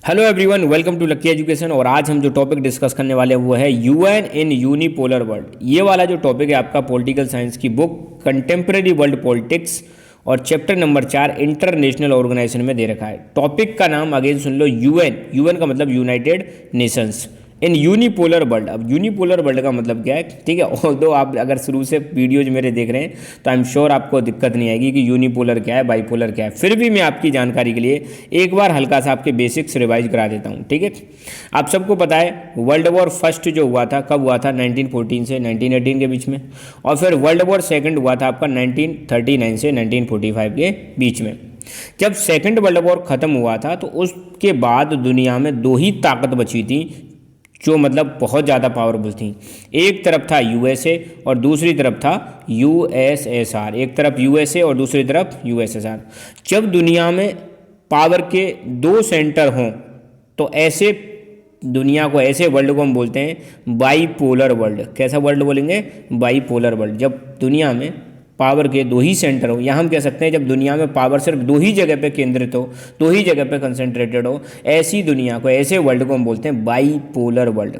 Hello everyone, welcome to Lucky Education. और आज हम जो टॉपिक डिस्कस करने वाले हैं वो है यूएन इन यूनिपोलर वर्ल्ड। ये वाला जो टॉपिक है आपका पॉलिटिकल साइंस की बुक कंटेम्प्रेरी वर्ल्ड पॉलिटिक्स और चैप्टर नंबर 4 इंटरनेशनल ऑर्गेनाइजेशन में दे रखा है। टॉपिक का नाम अगेन सुन लो, यूएन। यूएन का मतलब यूनाइटेड नेशंस इन यूनिपोलर वर्ल्ड। अब यूनिपोलर वर्ल्ड का मतलब क्या है, ठीक है। ऑल्दो आप अगर शुरू से वीडियोज मेरे देख रहे हैं तो आई एम श्योर आपको दिक्कत नहीं आएगी कि यूनिपोलर क्या है, बाईपोलर क्या है। फिर भी मैं आपकी जानकारी के लिए एक बार हल्का सा आपके बेसिक्स रिवाइज करा देता हूँ, ठीक है। आप सबको पता है वर्ल्ड वॉर फर्स्ट जो हुआ था कब हुआ था, 1914 से 1918 के बीच में। और फिर वर्ल्ड वॉर सेकंड हुआ था आपका 1939 से 1945 के बीच में। जब सेकंड वर्ल्ड वॉर खत्म हुआ था तो उसके बाद दुनिया में दो ही ताकत बची थी जो मतलब बहुत ज़्यादा पावरफुल थी। एक तरफ था यूएसए और दूसरी तरफ था यूएसएसआर। एक तरफ यूएसए और दूसरी तरफ यूएसएसआर। जब दुनिया में पावर के दो सेंटर हों तो ऐसे दुनिया को, ऐसे वर्ल्ड को हम बोलते हैं बाईपोलर वर्ल्ड। कैसा वर्ल्ड बोलेंगे? Bipolar world. जब दुनिया में पावर के दो ही सेंटर हो, या हम कह सकते हैं जब दुनिया में पावर सिर्फ दो ही जगह पे केंद्रित हो, दो ही जगह पे कंसंट्रेटेड हो, ऐसी दुनिया को, ऐसे वर्ल्ड को हम बोलते हैं बाईपोलर वर्ल्ड।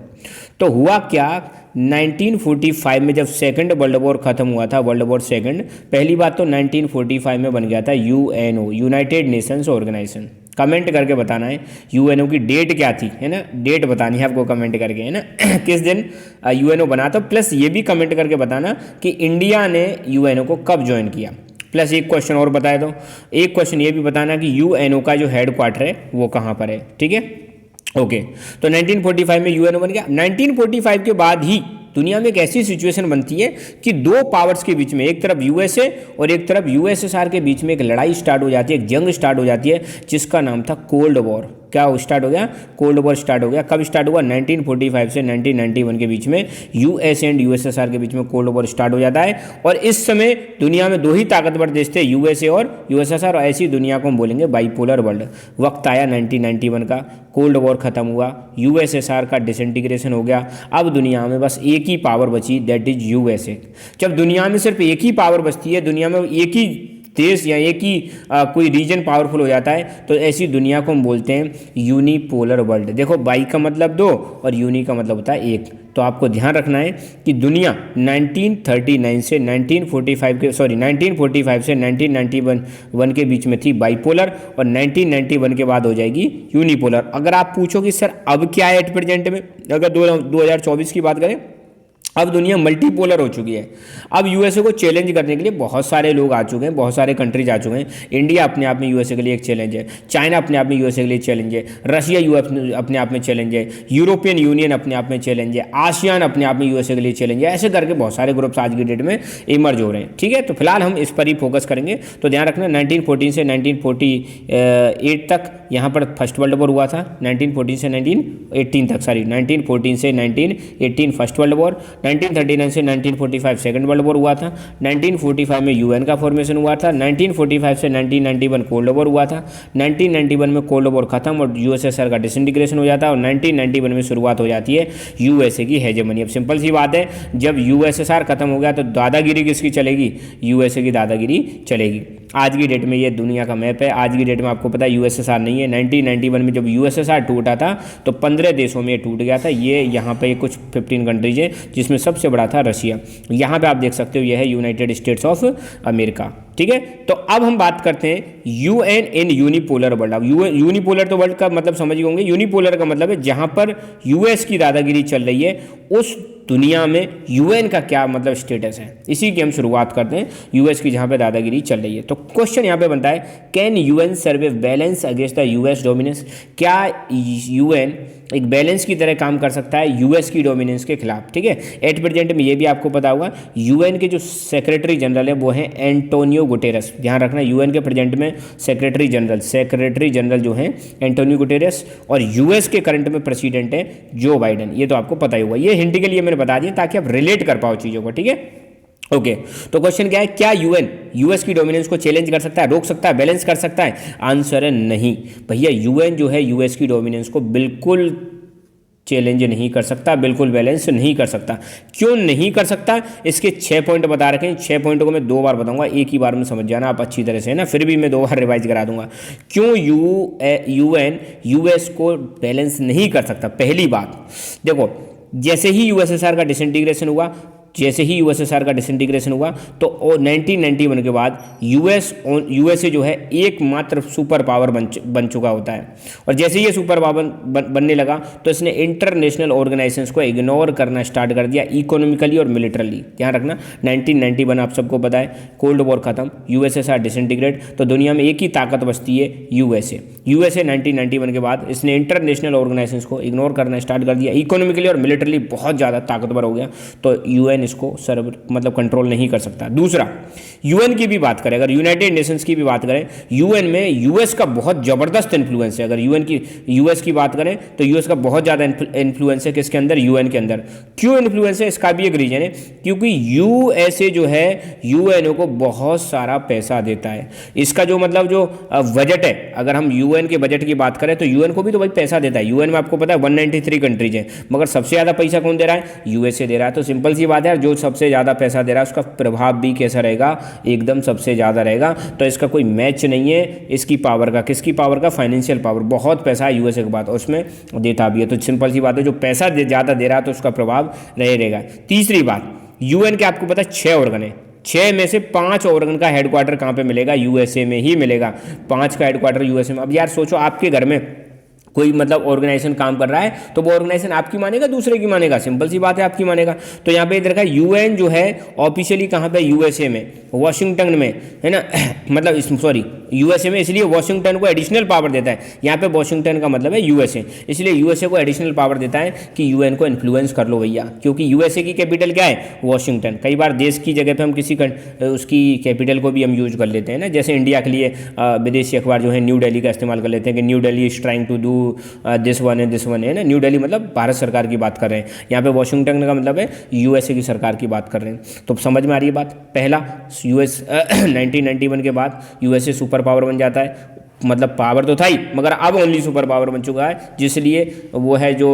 तो हुआ क्या, 1945 में जब सेकंड वर्ल्ड वॉर खत्म हुआ था, वर्ल्ड वॉर सेकंड, पहली बात तो 1945 में बन गया था UNO, United Nations Organisation. Comment करके बताना है यूएनओ की डेट क्या थी, है ना। डेट बतानी है आपको कमेंट करके, है ना किस दिन यूएनओ बना था। प्लस ये भी कमेंट करके बताना कि इंडिया ने यूएनओ को कब ज्वाइन किया। प्लस एक क्वेश्चन और बताए दो, एक क्वेश्चन ये भी बताना कि यूएनओ का जो हेड क्वार्टर है वो कहाँ पर है, ठीक है। ओके, तो 1945 में यूएनओ बन गया। 1945 के बाद ही दुनिया में एक ऐसी सिचुएशन बनती है कि दो पावर्स के बीच में, एक तरफ यूएसए और एक तरफ यूएसएसआर के बीच में एक लड़ाई स्टार्ट हो जाती है, एक जंग स्टार्ट हो जाती है जिसका नाम था कोल्ड वॉर। क्या स्टार्ट हो गया? कोल्ड वॉर स्टार्ट हो गया। कब स्टार्ट हुआ? 1945 से 1991 के बीच में यूएस एंड यूएसएसआर के बीच में कोल्ड वॉर स्टार्ट हो जाता है। और इस समय दुनिया में दो ही ताकतवर देश थे, यूएसए और यूएसएसआर, और ऐसी दुनिया को हम बोलेंगे बाईपोलर वर्ल्ड। वक्त आया 1991 का, कोल्ड वॉर खत्म हुआ, यूएसएसआर का डिसइंटीग्रेशन हो गया। अब दुनिया में बस एक ही पावर बची, दैट इज यूएसए। जब दुनिया में सिर्फ एक ही पावर बचती है, दुनिया में एक ही देश या एक ही कोई रीजन पावरफुल हो जाता है, तो ऐसी दुनिया को हम बोलते हैं यूनिपोलर वर्ल्ड। देखो, बाई का मतलब दो और यूनि का मतलब होता है एक। तो आपको ध्यान रखना है कि दुनिया 1939 से 1945 से 1991 के बीच में थी बाईपोलर, और 1991 के बाद हो जाएगी यूनिपोलर। अगर आप पूछो कि सर अब क्या है एट प्रेजेंट में, अगर 2024 की बात करें, अब दुनिया मल्टीपोलर हो चुकी है। अब यूएसए को चैलेंज करने के लिए बहुत सारे लोग आ चुके हैं, बहुत सारे कंट्रीज आ चुके हैं। इंडिया अपने आप में यूएसए के लिए एक चैलेंज है, चाइना अपने आप में यूएसए के लिए चैलेंज है, रशिया अपने आप में चैलेंज है, यूरोपियन यूनियन अपने आप में चैलेंज है, आसियान अपने आप में यूएसए के लिए चैलेंज है। ऐसे करके बहुत सारे ग्रुप्स आज की डेट में इमर्ज हो रहे हैं, ठीक है। तो फिलहाल हम इस पर ही फोकस करेंगे। तो ध्यान रखना, 1914 से 1948 तक यहाँ पर फर्स्ट वर्ल्ड वॉर हुआ था। 1914 से 1918 तक, सॉरी 1914 से 1918 फर्स्ट वर्ल्ड वॉर। 1939 से 1945 सेकंड वर्ल्ड वॉर हुआ था। 1945 में यूएन का फॉर्मेशन हुआ था। 1945 से 1991 कोल्ड वॉर हुआ था। 1991 में कोल्ड वॉर खत्म और यूएसएसआर का डिसइंटीग्रेशन हो जाता है, और 1991 में शुरुआत हो जाती है यूएसए की हेजेमनी। अब सिंपल सी बात है, जब यूएसएसआर खत्म हो गया तो दादागिरी किसकी चलेगी? यूएसए की दादागिरी चलेगी। आज की डेट में ये दुनिया का मैप है। आज की डेट में आपको पता है यूएसएसआर नहीं है। 1991 में जब यूएसएसआर टूटा था तो 15 देशों में ये टूट गया था। ये यहाँ पे कुछ 15 कंट्रीज है जिसमें सबसे बड़ा था रशिया। यहाँ पे आप देख सकते हो, यह है यूनाइटेड स्टेट्स ऑफ अमेरिका, ठीक है। तो अब हम बात करते हैं यूएन इन यूनिपोलर वर्ल्ड। अब यूनिपोलर तो वर्ल्ड का मतलब समझ गए होंगे। यूनिपोलर का मतलब है जहां पर यूएस की दादागिरी चल रही है, उस दुनिया में यूएन का क्या मतलब स्टेटस है, इसी की हम शुरुआत करते हैं। यूएस की जहां पे दादागिरी चल रही है, तो क्वेश्चन यहां पे बनता है, can UN survive balance against the US dominance? क्या यूएन एक बैलेंस की तरह काम कर सकता है यूएस की डोमिनेंस के खिलाफ, ठीक है। एट प्रेजेंट में ये भी आपको पता होगा, यूएन के जो सेक्रेटरी जनरल है वो है एंटोनियो गुटेरस। ध्यान रखना, यूएन के प्रेजेंट में सेक्रेटरी जनरल जो है एंटोनियो गुटेरस, और यूएस के करंट में प्रेसिडेंट है जो बाइडेन। ये तो आपको पता ही होगा। ये हिंट के लिए मैंने बता दिया ताकि आप रिलेट कर पाओ चीज़ों को, ठीक है। ओके, तो क्वेश्चन क्या है, क्या यूएन यूएस की डोमिनेंस को चैलेंज कर सकता है, रोक सकता है, बैलेंस कर सकता है? आंसर है नहीं भैया। यूएन जो है यूएस की डोमिनेंस को बिल्कुल चैलेंज नहीं कर सकता, बिल्कुल बैलेंस नहीं कर सकता। क्यों नहीं कर सकता, इसके 6 पॉइंट बता रखे हैं। 6 पॉइंटों को मैं 2 बार बताऊंगा, एक ही बार में समझ जाना आप अच्छी तरह से, है ना। फिर भी मैं 2 बार रिवाइज करा दूंगा। क्यों यूएन यूएस को बैलेंस नहीं कर सकता। पहली बात देखो, जैसे ही यूएसएसआर का डिसइंटीग्रेशन हुआ, जैसे ही यूएसएसआर का डिसइंटीग्रेशन हुआ तो 1991 के बाद यूएसए जो है एकमात्र सुपर पावर बन चुका होता है। और जैसे ही ये सुपर पावर बनने लगा तो इसने इंटरनेशनल ऑर्गेनाइजेशंस को इग्नोर करना स्टार्ट कर दिया, इकोनॉमिकली और मिलिटरली। ध्यान रखना, 1991 आप सबको पता है, कोल्ड वॉर खत्म, यूएसएसआर डिसइंटीग्रेट, तो दुनिया में एक ही ताकत बचती है, यूएसए 1991 के बाद इसने इंटरनेशनल ऑर्गेनाइजेशंस को इग्नोर करना स्टार्ट कर दिया, इकोनॉमिकली और मिलिटरली बहुत ज़्यादा ताकतवर हो गया। तो यूएन इसको मतलब कंट्रोल नहीं कर सकता। दूसरा, यूएन की भी बात करें, अगर यूनाइटेड नेशंस की भी बात करें, यूएन में यूएस का बहुत जबरदस्त इन्फ्लुएंस है। अगर यूएस की बात करें तो यूएस का बहुत ज़्यादा इन्फ्लुएंस है, किसके अंदर, यूएन के अंदर। क्यों इन्फ्लुएंस है, इसका भी एक रीजन है, क्योंकि यूएसए जो है यूएनओ को बहुत सारा पैसा देता है। इसका जो मतलब जो बजट है, अगर हम यूएन के बजट की बात करें तो यूएन को भी तो भाई पैसा देता है। यूएन में आपको पता है 193 कंट्रीज है, मगर सबसे ज़्यादा पैसा कौन दे रहा है, यूएसए दे रहा है। तो सिंपल सी बात है, जो सबसे ज़्यादा पैसा दे रहा है उसका प्रभाव भी कैसा रहेगा, एकदम सबसे ज़्यादा रहेगा। तो इसका कोई मैच नहीं है इसकी पावर का, किसकी पावर का, फाइनेंशियल पावर। बहुत पैसा है यूएसए के बाद और उसमें देता भी है। तो सिंपल सी बात है, जो पैसा ज़्यादा दे रहा है तो उसका प्रभाव रहेगा। तीसरी बात, यूएन के आपको पता है 6 ऑर्गन है, 6 में से 5 ऑर्गन का हेडक्वार्टर कहाँ पे मिलेगा, यूएसए में ही मिलेगा। 5 का हेडक्वार्टर यूएसए में। अब यार सोचो, आपके घर में कोई मतलब ऑर्गेनाइजेशन काम कर रहा है तो वो ऑर्गेनाइजेशन आपकी मानेगा, दूसरे की मानेगा, सिंपल सी बात है, आपकी मानेगा। तो यहाँ पे इधर का यूएन जो है ऑफिशियली कहाँ पे, यूएसए में, वॉशिंगटन में, है ना मतलब सॉरी यूएसए में, इसलिए वॉशिंगटन को एडिशनल पावर देता है। यहाँ पे वॉशिंगटन का मतलब है यूएसए, इसलिए यूएसए को एडिशनल पावर देता है कि यूएन को इन्फ्लुएंस कर लो भैया, क्योंकि यूएसए की कैपिटल क्या है, वॉशिंगटन। कई बार देश की जगह पे हम किसी उसकी कैपिटल को भी हम यूज कर लेते हैं ना, जैसे इंडिया के लिए विदेशी अखबार जो है न्यू दिल्ली का इस्तेमाल कर लेते हैं कि New Delhi is trying to do this one है ना। न्यू दिल्ली मतलब भारत सरकार की बात कर रहे हैं, यहाँ पे वॉशिंगटन का मतलब है यूएसए की सरकार की बात कर रहे हैं। तो समझ में आ रही है बात। पहला, यूएस 1991 के बाद यूएसए सुपर पावर बन जाता है, मतलब पावर तो था ही मगर अब ओनली सुपर पावर बन चुका है, जिसलिए वो है जो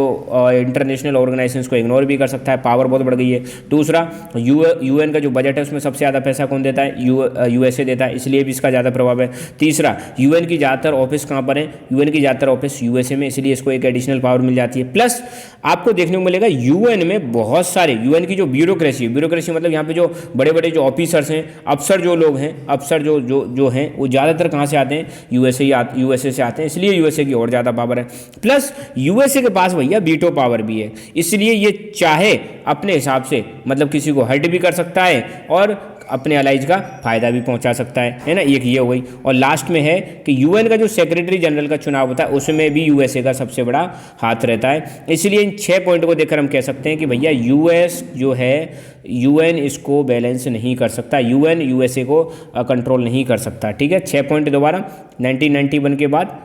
इंटरनेशनल ऑर्गेनाइजेशंस को इग्नोर भी कर सकता है, पावर बहुत बढ़ गई है। दूसरा, यूएन का जो बजट है उसमें सबसे ज़्यादा पैसा कौन देता है, यूएसए देता है, इसलिए भी इसका ज़्यादा प्रभाव है। तीसरा, यूएन की ज़्यादातर ऑफिस कहाँ पर है, यूएन की ज़्यादातर ऑफिस यूएसए में, इसलिए इसको एक एडिशनल पावर मिल जाती है। प्लस आपको देखने को मिलेगा यूएन में बहुत सारे, यूएन की जो ब्यूरोक्रेसी मतलब यहाँ पे जो बड़े बड़े जो ऑफिसर्स हैं, अफसर जो लोग हैं, अफसर जो हैं वो ज़्यादातर कहाँ से आते हैं, यूएसए से आते हैं, इसलिए यूएसए की और ज़्यादा पावर है। प्लस यूएसए के पास भैया वीटो पावर भी है, इसलिए ये चाहे अपने हिसाब से मतलब किसी को हर्ट भी कर सकता है और अपने अलाइज का फायदा भी पहुंचा सकता है ना। एक ये हो गई। और लास्ट में है कि यूएन का जो सेक्रेटरी जनरल का चुनाव होता है उसमें भी यूएसए का सबसे बड़ा हाथ रहता है। इसलिए इन 6 पॉइंट को देखकर हम कह सकते हैं कि भैया यूएस जो है, यूएन इसको बैलेंस नहीं कर सकता, यूएन यूएसए को कंट्रोल नहीं कर सकता। ठीक है, 6 पॉइंट दोबारा। 1991 के बाद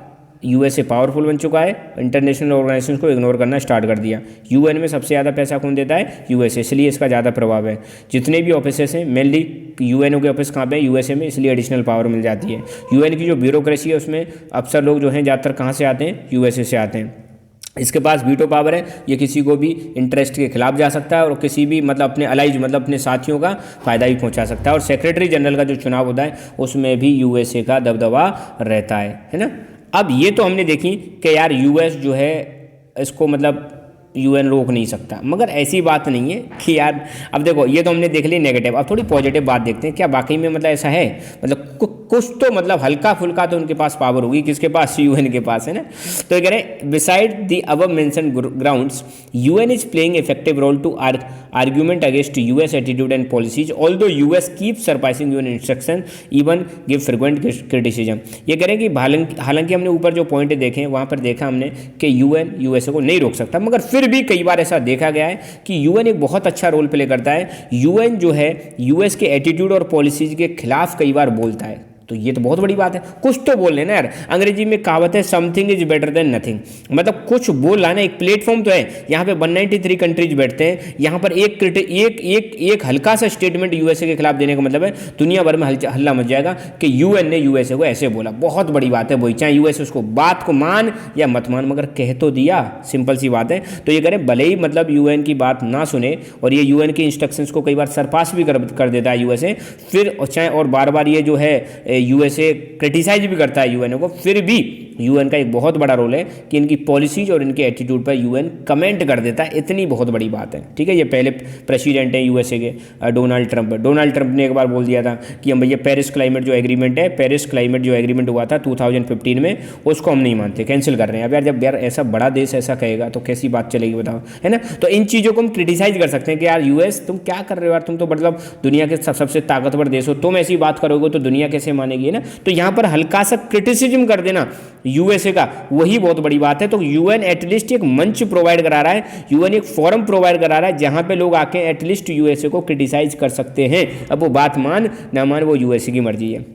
यूएसए पावरफुल बन चुका है, इंटरनेशनल ऑर्गेनाइजेशंस को इग्नोर करना स्टार्ट कर दिया। यूएन में सबसे ज़्यादा पैसा कौन देता है, यूएसए, इसलिए इसका ज़्यादा प्रभाव है। जितने भी ऑफिसेस हैं मेनली यूएनओ के ऑफिस कहाँ पे है, यूएसए में, इसलिए एडिशनल पावर मिल जाती है। यूएन की जो ब्यूरोक्रेसी है उसमें अफसर लोग जो हैं ज़्यादातर कहाँ से आते हैं, यूएसए से आते हैं। इसके पास वीटो पावर है, ये किसी को भी इंटरेस्ट के खिलाफ जा सकता है और किसी भी मतलब अपने अलाइज मतलब अपने साथियों का फायदा भी पहुंचा सकता है। और सेक्रेटरी जनरल का जो चुनाव होता है उसमें भी यूएसए का दबदबा रहता है ना। अब ये तो हमने देखी कि यार यूएस जो है इसको मतलब यूएन रोक नहीं सकता, मगर ऐसी बात नहीं है कि यार, अब देखो ये तो हमने देख ली नेगेटिव, अब थोड़ी पॉजिटिव बात देखते हैं। क्या वाकई में मतलब ऐसा है, मतलब कुछ तो मतलब हल्का फुल्का तो उनके पास पावर होगी, किसके पास, यूएन के पास, है ना। तो ये कह रहे हैं beside the above mentioned grounds UN is playing effective role to argument against US attitude and policies although US keep surpassing UN instruction even give frequent criticism. ये कह रहे हैं कि हालांकि हमने ऊपर जो पॉइंट देखे वहाँ पर देखा हमने कि यूएन यूएसए को नहीं रोक सकता, मगर फिर भी कई बार ऐसा देखा गया है कि यूएन एक बहुत अच्छा रोल प्ले करता है। यूएन जो है यूएस के एटीट्यूड और पॉलिसीज के खिलाफ कई बार बोलता है, तो ये तो बहुत बड़ी बात है, कुछ तो बोल लेना यार। अंग्रेजी में कहावत है something is better than nothing, मतलब कुछ बोल रहा है ना, एक प्लेटफॉर्म तो है। यहाँ पे 193 कंट्रीज बैठते हैं, यहाँ पर एक हल्का सा स्टेटमेंट यूएसए के खिलाफ देने का मतलब है दुनिया भर में हल्ला मच जाएगा कि यूएन ने यूएसए को ऐसे बोला। बहुत बड़ी बात है वही, चाहे यूएसए उसको बात को मान या मत मान, मगर कह तो दिया, सिंपल सी बात है। तो ये करें भले ही मतलब यूएन की बात ना सुने और ये यूएन के इंस्ट्रक्शंस को कई बार सरपास भी कर देता है यूएसए, फिर चाहे और बार बार ये जो है यूएसए क्रिटिसाइज भी करता है यूएन को, फिर भी यूएन का एक बहुत बड़ा रोल है कि इनकी पॉलिसीज और इनके एटीट्यूड पर यूएन कमेंट कर देता है, इतनी बहुत बड़ी बात है। ठीक है, ये पहले प्रेसिडेंट हैं यूएसए के डोनाल्ड ट्रंप ने एक बार बोल दिया था कि हम भैया पेरिस क्लाइमेट जो एग्रीमेंट हुआ था 2015 में, उसको हम नहीं मानते, कैंसिल कर रहे हैं। अब यार जब यार ऐसा बड़ा देश ऐसा कहेगा तो कैसी बात चलेगी बताओ, है ना। तो इन चीज़ों को हम क्रिटिसाइज कर सकते हैं कि यार यूएस तुम क्या कर रहे हो यार, तुम तो मतलब दुनिया के सबसे ताकतवर देश हो, तुम ऐसी बात करोगे तो दुनिया कैसे मानेगी, है ना। तो यहाँ पर हल्का सा क्रिटिसिज्म कर देना यूएसए का, वही बहुत बड़ी बात है। तो यूएन एटलीस्ट एक मंच प्रोवाइड करा रहा है, यूएन एक फोरम प्रोवाइड करा रहा है जहां पे लोग आके एटलीस्ट यूएसए को क्रिटिसाइज कर सकते हैं। अब वो बात मान ना मान वो यूएसए की मर्जी है।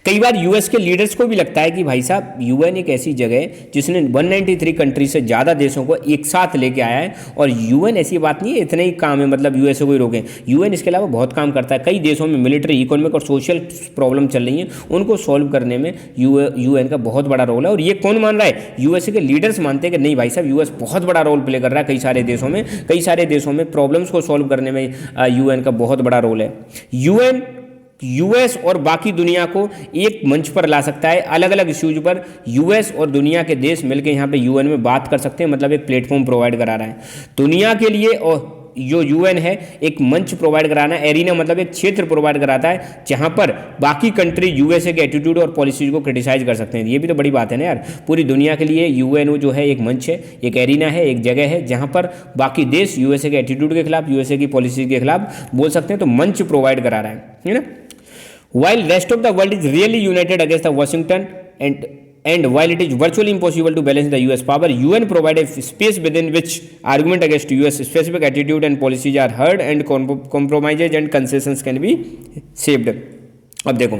कई बार यूएस के लीडर्स को भी लगता है कि भाई साहब यूएन एक ऐसी जगह है जिसने 193 कंट्री से ज़्यादा देशों को एक साथ लेके आया है, और यूएन ऐसी बात नहीं है इतने ही काम है मतलब यूएसए को ही रोकें। यूएन इसके अलावा बहुत काम करता है, कई देशों में मिलिट्री, इकोनॉमिक और सोशल प्रॉब्लम चल रही हैं, उनको सॉल्व करने में यूएन का बहुत बड़ा रोल है। और ये कौन मान रहा है, यूएसए के लीडर्स मानते हैं कि नहीं भाई साहब यूएस बहुत बड़ा रोल प्ले कर रहा है कई सारे देशों में प्रॉब्लम्स को सॉल्व करने में यूएन का बहुत बड़ा रोल है। यूएन यूएस और बाकी दुनिया को एक मंच पर ला सकता है, अलग अलग इश्यूज पर यूएस और दुनिया के देश मिलकर यहाँ पे यूएन में बात कर सकते हैं, मतलब एक प्लेटफॉर्म प्रोवाइड करा रहा है दुनिया के लिए। और जो यूएन है एक मंच प्रोवाइड कराना, एरिना मतलब एक क्षेत्र प्रोवाइड कराता है जहाँ पर बाकी कंट्री यूएसए के एटीट्यूड और पॉलिसीज को क्रिटिसाइज कर सकते हैं। ये भी तो बड़ी बात है ना यार, पूरी दुनिया के लिए यूएनओ जो है एक मंच है, एक एरिना है, एक जगह है जहाँ पर बाकी देश यूएसए के एटीट्यूड के खिलाफ, यूएसए की पॉलिसी के खिलाफ बोल सकते हैं। तो मंच प्रोवाइड करा रहा है ना। While rest of the world is really united against the Washington and while it is virtually impossible to balance the US power, UN provide a space within which argument against US specific attitude and policies are heard and compromises and concessions can be saved. अब देखो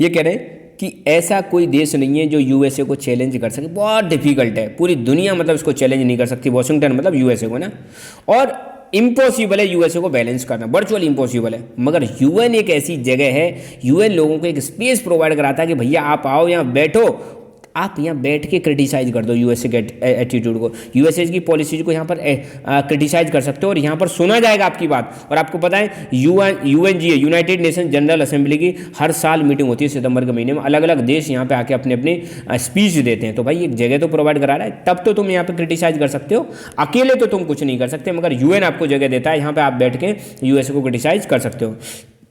ये कह रहे हैं कि ऐसा कोई देश नहीं है जो यूएसए को चैलेंज कर सके, बहुत डिफिकल्ट है, पूरी दुनिया मतलब इसको चैलेंज नहीं कर सकती, वॉशिंगटन मतलब यूएसए को ना। और इम्पॉसिबल है यूएसए को बैलेंस करना, वर्चुअली इम्पॉसिबल है। मगर यूएन एक ऐसी जगह है, यूएन लोगों को एक स्पेस प्रोवाइड कराता है कि भैया आप आओ यहाँ बैठो, आप यहाँ बैठ के क्रिटिसाइज कर दो यूएसए के एटीट्यूड को, यूएसए की पॉलिसीज को यहाँ पर क्रिटिसाइज कर सकते हो और यहाँ पर सुना जाएगा आपकी बात। और आपको पता है UNGA United nation general assembly की हर साल मीटिंग होती है सितंबर के महीने में, अलग अलग देश यहाँ पे आके अपने अपने स्पीच देते हैं। तो भाई एक जगह तो प्रोवाइड करा रहा है, तब तो तुम यहाँ पे क्रिटिसाइज कर सकते हो, अकेले तो तुम कुछ नहीं कर सकते, मगर यूएन आपको जगह देता है, यहाँ पे आप बैठ के यूएसए को क्रिटिसाइज कर सकते हो।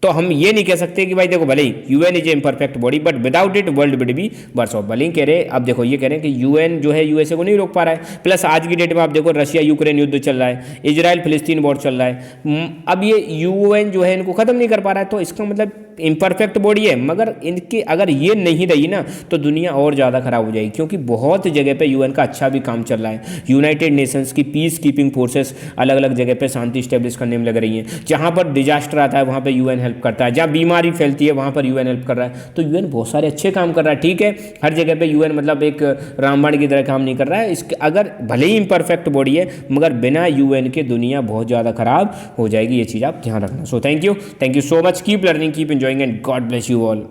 तो हम ये नहीं कह सकते कि भाई देखो भले ही UN is a imperfect body but without it world would be worse off. भले ही कह रहे, अब देखो ये कह रहे हैं कि यूएन जो है यूएसए को नहीं रोक पा रहा है। प्लस आज की डेट में आप देखो रशिया यूक्रेन युद्ध चल रहा है, इजराइल फिलिस्तीन वॉर चल रहा है, अब ये यूएन जो है इनको खत्म नहीं कर पा रहा है। तो इसका मतलब इम्परफेक्ट बॉडी है, मगर इनकी अगर ये नहीं रही ना तो दुनिया और ज़्यादा खराब हो जाएगी, क्योंकि बहुत जगह पे यूएन का अच्छा भी काम चल रहा है। यूनाइटेड नेशंस की पीस कीपिंग फोर्सेस अलग अलग जगह पे शांति स्टेब्लिश करने में लग रही हैं। जहाँ पर डिजास्टर आता है वहाँ पे यूएन हेल्प करता है, जहाँ बीमारी फैलती है वहाँ पर यूएन हेल्प कर रहा है। तो यूएन बहुत सारे अच्छे काम कर रहा है, ठीक है, हर जगह पे यूएन मतलब एक रामबाण की तरह काम नहीं कर रहा है। इसके अगर भले ही इम्परफेक्ट बॉडी है, मगर बिना यूएन के दुनिया बहुत ज़्यादा खराब हो जाएगी, ये चीज़ आप ध्यान रखना। So thank you so much, keep learning, keep enjoying and God bless you all.